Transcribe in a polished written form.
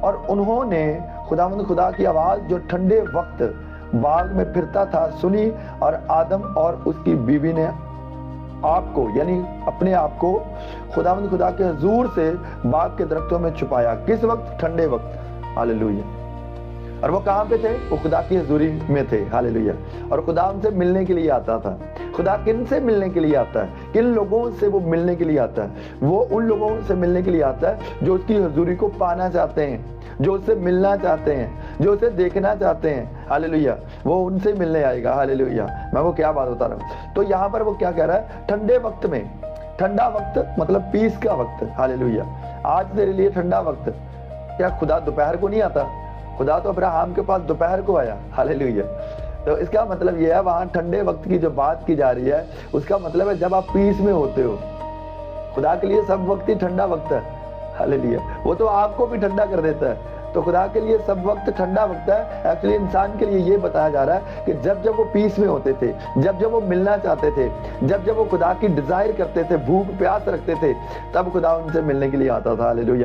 और उन्होंने खुदावंद खुदा की आवाज जो ठंडे वक्त बाग में फिरता था सुनी, और आदम और उसकी बीवी ने आपको यानी अपने आप को खुदावंद खुदा के हुजूर से बाग के दरख्तों में छुपाया। किस वक्त? ठंडे वक्त। हालेलुया। और वो कहाँ पे थे? वो खुदा की हजूरी में थे। हालेलुया। और खुदा उनसे मिलने के लिए आता था। खुदा किन से मिलने के लिए आता है? किन लोगों से वो मिलने के लिए आता है? वो उन लोगों से मिलने के लिए आता है जो उसकी हजूरी को पाना चाहते हैं, जो उससे मिलना चाहते हैं, जो उसे देखना चाहते हैं। हालेलुया। वो उनसे मिलने आएगा। हालेलुया। मैं वो क्या बात बता रहा हूँ। तो यहाँ पर वो क्या कह रहा है? ठंडे वक्त में। ठंडा वक्त मतलब पीस का वक्त। हालेलुया। आज तेरे लिए ठंडा वक्त। क्या खुदा दोपहर को नहीं आता? खुदा तो अब्राहम के पास दोपहर को आया। हालेलुया। तो इसका मतलब यह है, वहां ठंडे वक्त की जो बात की जा रही है उसका मतलब है जब आप पीस में होते हो। खुदा के लिए सब वक्त ही ठंडा वक्त है। हालेलुया। वो तो आपको भी ठंडा कर देता है। तो खुदा के लिए सब वक्त ठंडा वक्त है। एक्चुअली इंसान के लिए ये बताया जा रहा है कि जब जब वो पीस में होते थे, जब जब वो मिलना चाहते थे, जब जब वो खुदा की डिजायर करते थे, भूख प्यास रखते थे, तब खुदा उनसे मिलने के लिए आता था। हालेलुया।